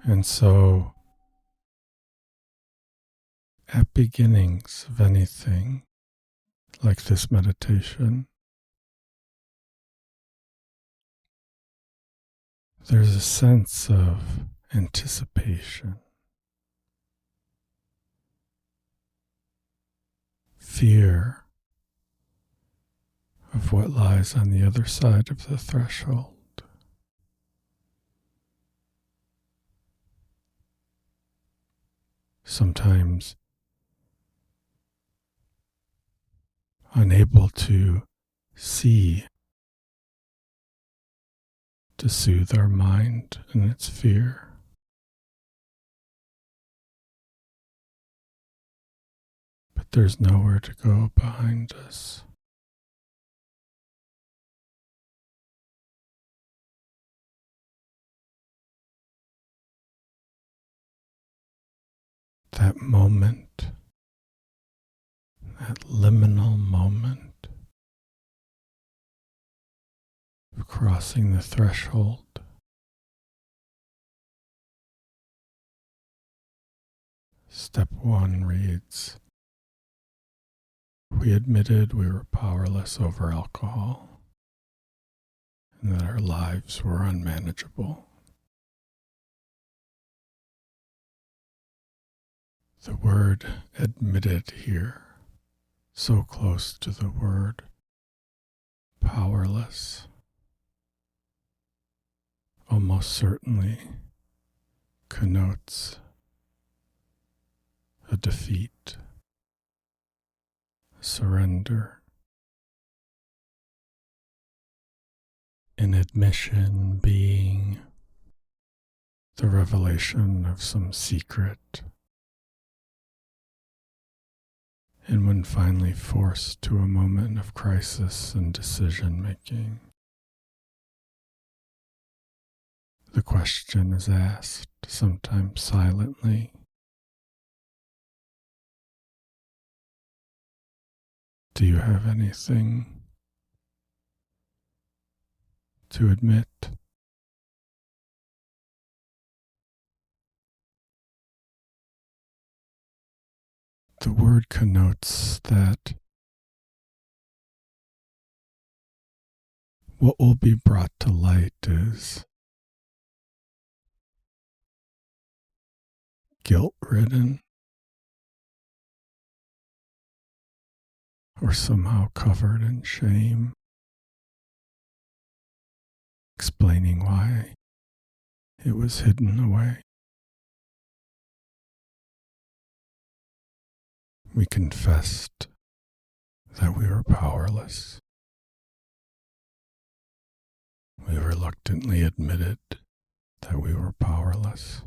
And so, at beginnings of anything like this meditation, there's a sense of anticipation, fear of what lies on the other side of the threshold. Sometimes unable to see, to soothe our mind in its fear. But there's nowhere to go behind us. That moment, that liminal moment of crossing the threshold. Step 1 reads, we admitted we were powerless over alcohol and that our lives were unmanageable. The word admitted here, so close to the word powerless, almost certainly connotes a defeat, a surrender, an admission being the revelation of some secret. And when finally forced to a moment of crisis and decision making, the question is asked, sometimes silently, do you have anything to admit? The word connotes that what will be brought to light is guilt-ridden or somehow covered in shame, explaining why it was hidden away. We confessed that we were powerless. We reluctantly admitted that we were powerless.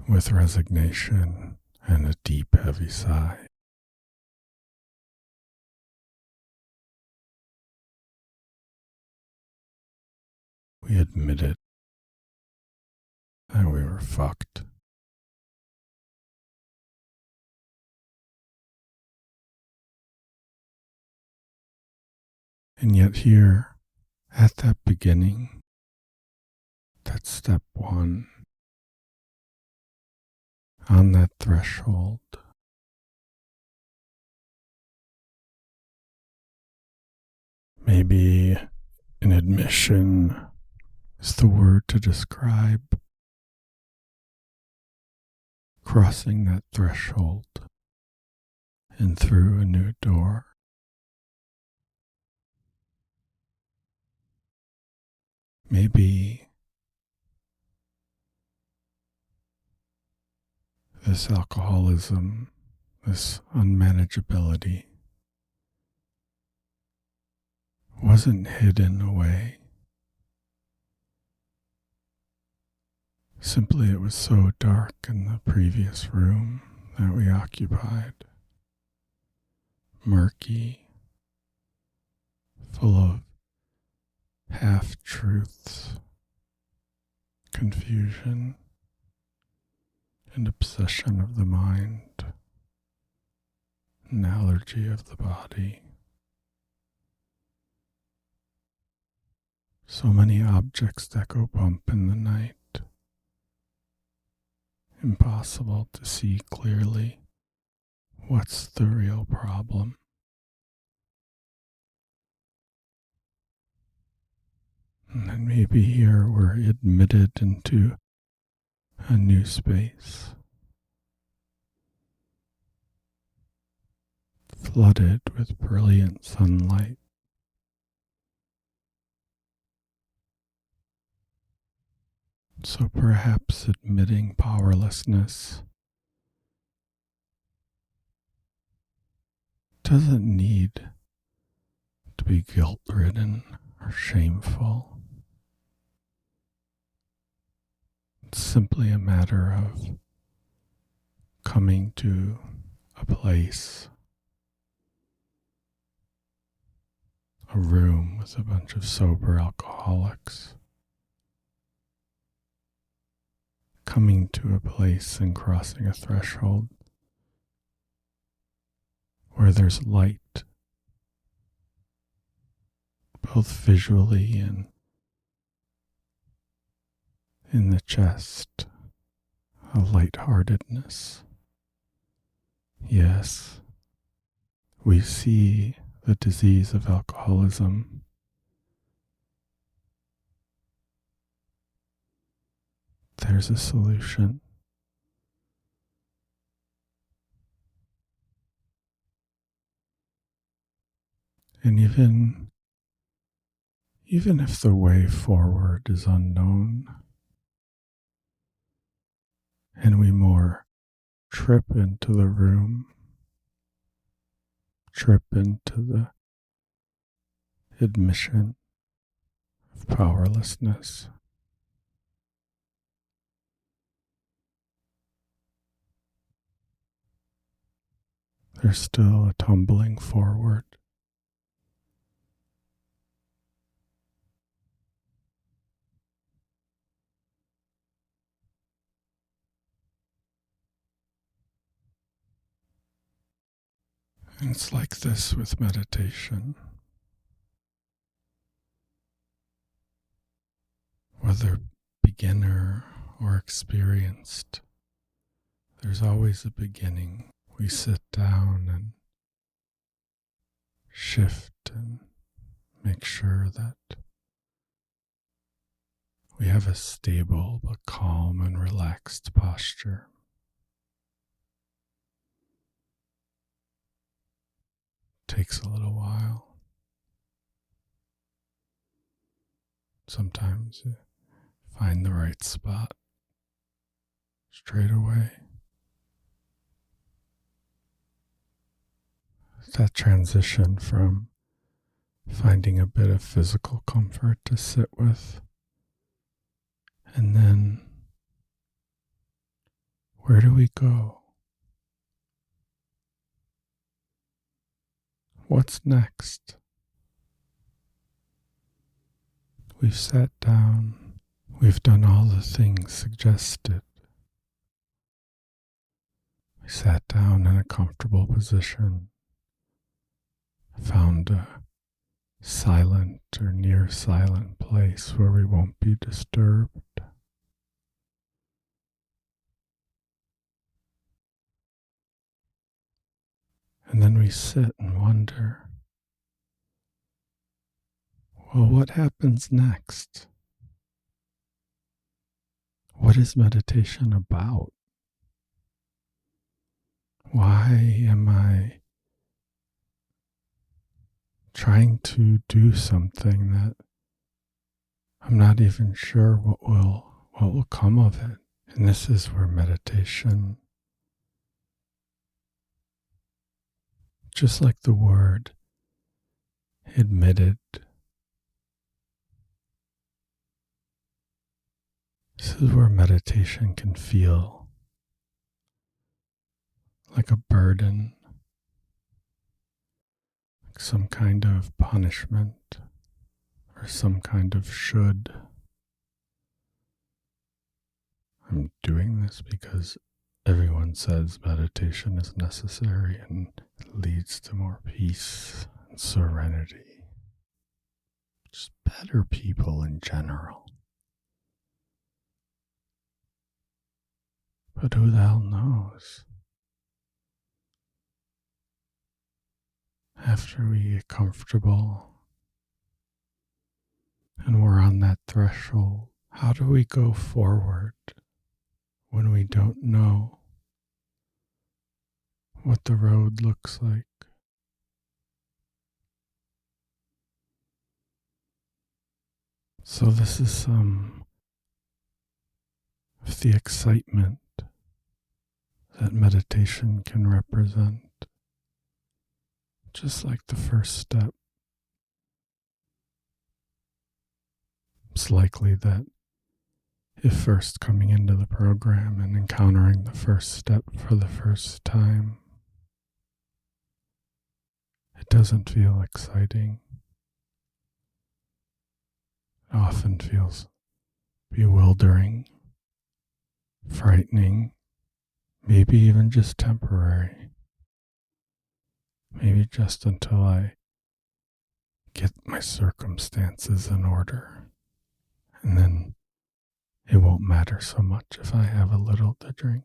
With resignation and a deep, heavy sigh, we admitted that we were fucked. And yet here, at that beginning, that's step 1, on that threshold, maybe an admission is the word to describe crossing that threshold and through a new door. Maybe this alcoholism, this unmanageability, wasn't hidden away. Simply it was so dark in the previous room that we occupied, murky, full of half-truths, confusion, and obsession of the mind, an allergy of the body. So many objects that go bump in the night. Impossible to see clearly what's the real problem. And then maybe here we're admitted into a new space, flooded with brilliant sunlight. So perhaps admitting powerlessness doesn't need to be guilt-ridden or shameful. It's simply a matter of coming to a place, a room with a bunch of sober alcoholics, coming to a place and crossing a threshold where there's light, both visually and in the chest, a lightheartedness. Yes, we see the disease of alcoholism. There's a solution. And even if the way forward is unknown, and we more trip into the room, trip into the admission of powerlessness, there's still a tumbling forward. And it's like this with meditation. Whether beginner or experienced, there's always a beginning. We sit down and shift and make sure that we have a stable but calm and relaxed posture. Takes a little while. Sometimes you find the right spot straight away. That transition from finding a bit of physical comfort to sit with, and then where do we go? What's next? We've sat down, we've done all the things suggested. We sat down in a comfortable position, found a silent or near silent place where we won't be disturbed. And then we sit and wonder, well, what happens next? What is meditation about? Why am I trying to do something that I'm not even sure what will come of it? And this is where meditation, just like the word admitted, this is where meditation can feel like a burden, like some kind of punishment or some kind of should. I'm doing this because everyone says meditation is necessary and it leads to more peace and serenity. just better people in general. But who the hell knows? After we get comfortable and we're on that threshold, how do we go forward when we don't know what the road looks like? So this is some of the excitement that meditation can represent. Just like the first step. It's likely that if first coming into the program and encountering the first step for the first time, it doesn't feel exciting. It often feels bewildering, frightening, maybe even just temporary. Maybe just until I get my circumstances in order. And then it won't matter so much if I have a little to drink.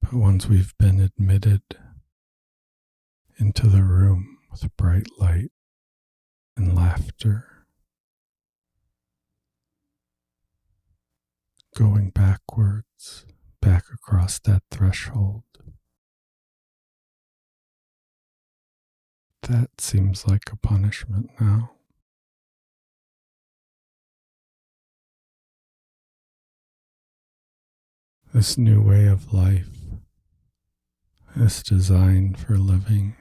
But once we've been admitted into the room with bright light and laughter, going backwards, back across that threshold, that seems like a punishment now. This new way of life is designed for living.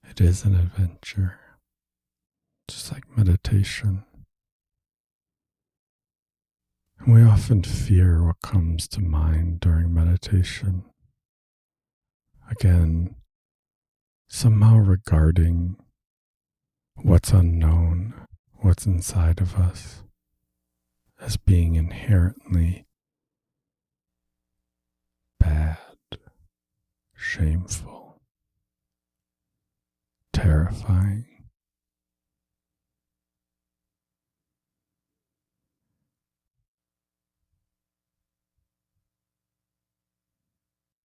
It is an adventure, just like meditation. And we often fear what comes to mind during meditation. Again, somehow regarding what's unknown, what's inside of us, as being inherently bad, shameful, terrifying.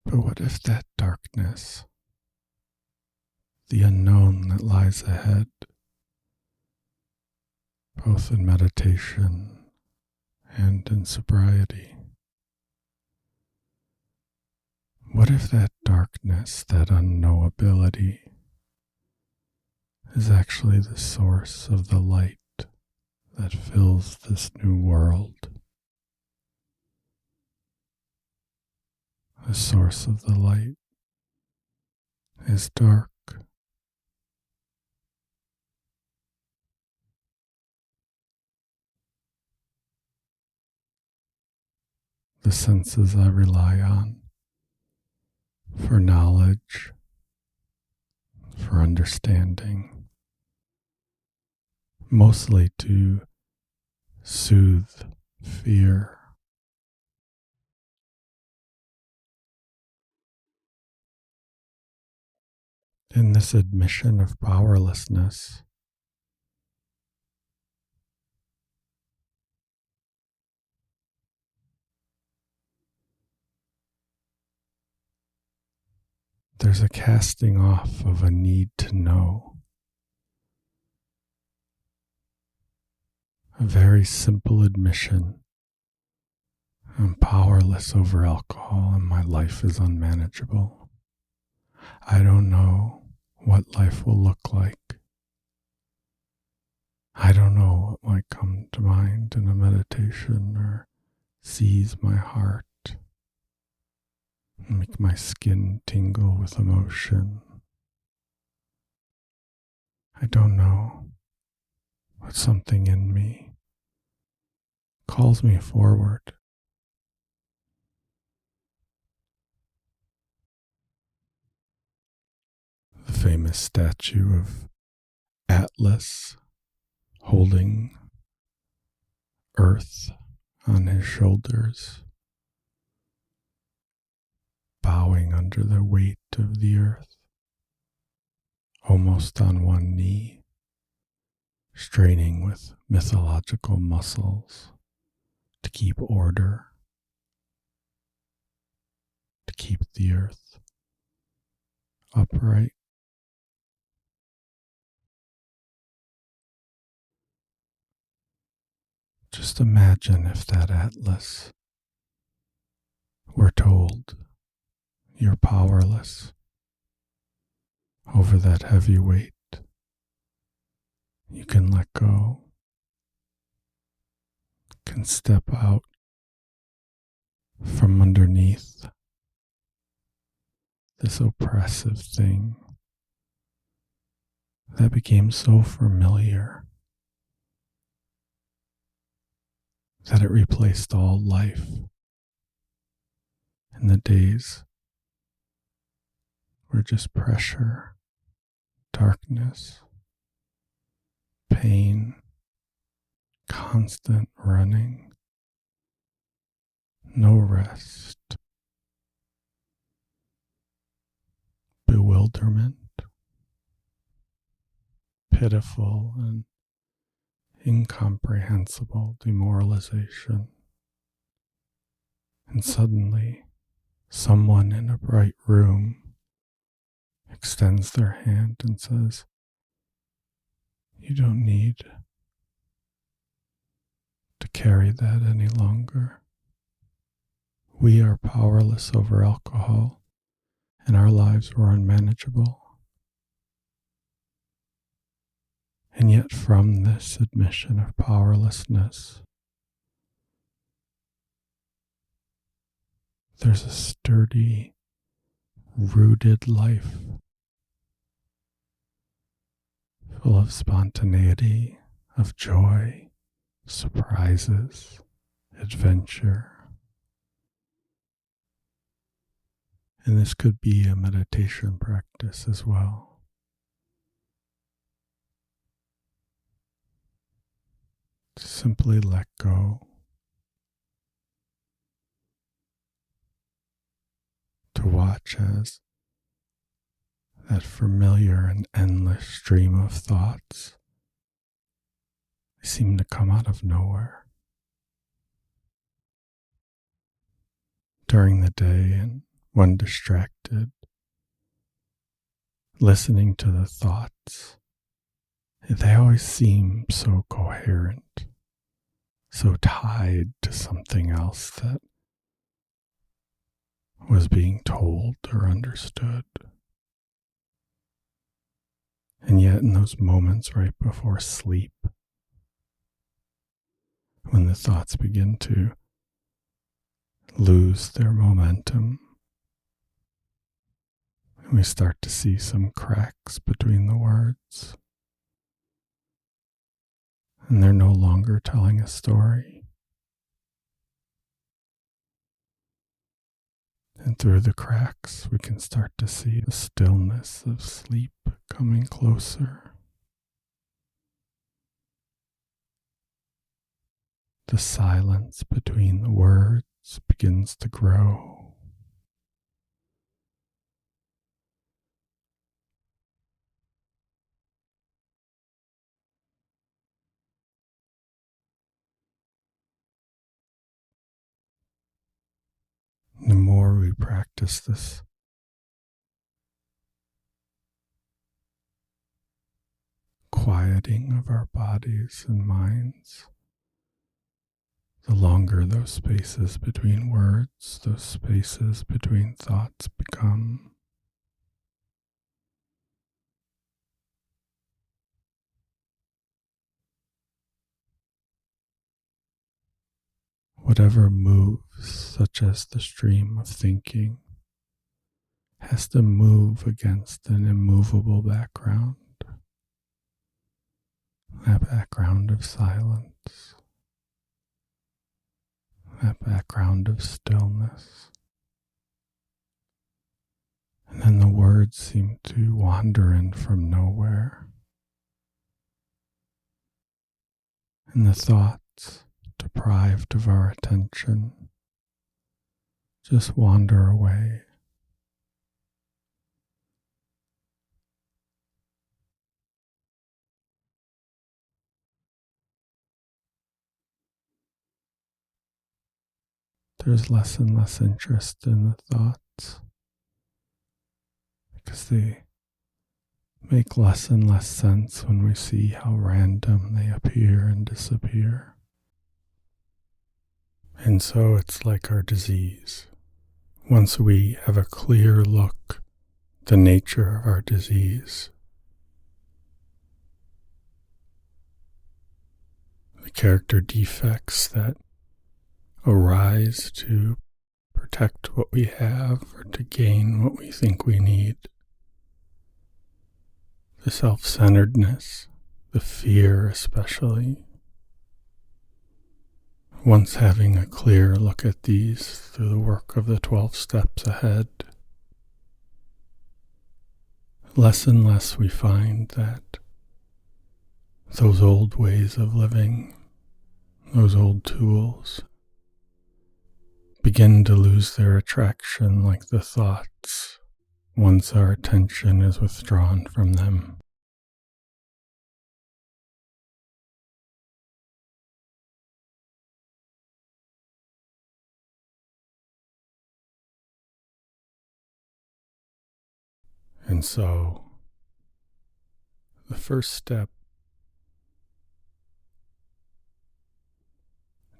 But what if that darkness, the unknown that lies ahead, both in meditation and in sobriety, what if that darkness, that unknowability, is actually the source of the light that fills this new world? The source of the light is dark. The senses I rely on for knowledge, for understanding, mostly to soothe fear. In this admission of powerlessness, there's a casting off of a need to know. A very simple admission. I'm powerless over alcohol and my life is unmanageable. I don't know what life will look like. I don't know what might come to mind in a meditation or seize my heart, make my skin tingle with emotion. I don't know, but something in me calls me forward. The famous statue of Atlas holding Earth on his shoulders, bowing under the weight of the earth, almost on one knee, straining with mythological muscles to keep order, to keep the earth upright. Just imagine if that atlas were told you're powerless over that heavy weight. You can let go, can step out from underneath this oppressive thing that became so familiar that it replaced all life in the days were just pressure, darkness, pain, constant running, no rest, bewilderment, pitiful and incomprehensible demoralization. And suddenly, someone in a bright room extends their hand and says, "You don't need to carry that any longer. We are powerless over alcohol, and our lives were unmanageable." And yet, from this admission of powerlessness, there's a sturdy, rooted life full of spontaneity, of joy, surprises, adventure. And this could be a meditation practice as well. To simply let go, to watch as that familiar and endless stream of thoughts seem to come out of nowhere. During the day and when distracted, listening to the thoughts, they always seem so coherent, so tied to something else that was being told or understood. And yet in those moments right before sleep, when the thoughts begin to lose their momentum, and we start to see some cracks between the words, and they're no longer telling a story. And through the cracks, we can start to see the stillness of sleep coming closer. The silence between the words begins to grow. The more we practice this, quieting of our bodies and minds, the longer those spaces between words, those spaces between thoughts become. Whatever moves, such as the stream of thinking, has to move against an immovable background, that background of silence, that background of stillness. And then the words seem to wander in from nowhere. And the thoughts, deprived of our attention, just wander away. there's less and less interest in the thoughts because they make less and less sense when we see how random they appear and disappear. And so it's like our disease. Once we have a clear look at the nature of our disease, the character defects that arise to protect what we have or to gain what we think we need, the self-centeredness, the fear especially. Once having a clear look at these through the work of the 12 steps ahead, less and less we find that those old ways of living, those old tools, begin to lose their attraction like the thoughts once our attention is withdrawn from them. And so, the first step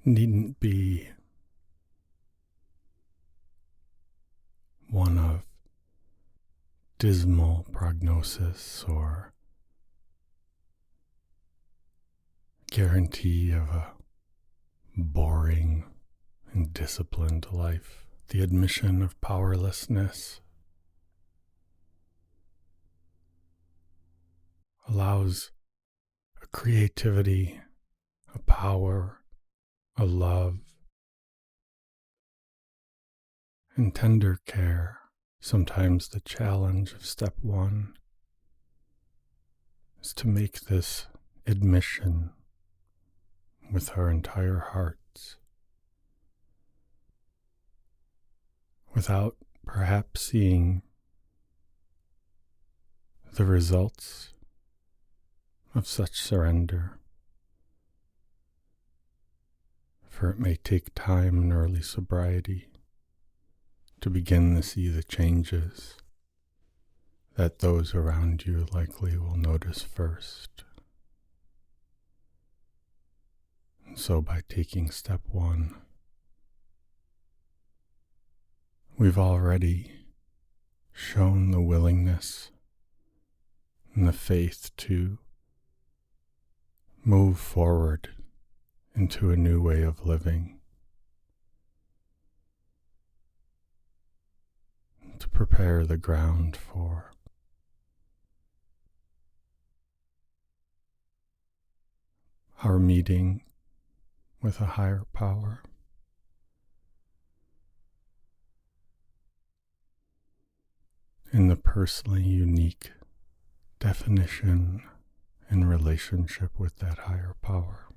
needn't be one of dismal prognosis or guarantee of a boring and disciplined life. The admission of powerlessness allows a creativity, a power, a love, and tender care. Sometimes the challenge of step one is to make this admission with our entire hearts, without perhaps seeing the results of such surrender, for it may take time in early sobriety to begin to see the changes that those around you likely will notice first. And so by taking step one, we've already shown the willingness and the faith to move forward into a new way of living, to prepare the ground for our meeting with a higher power. In the personally unique definition and relationship with that higher power.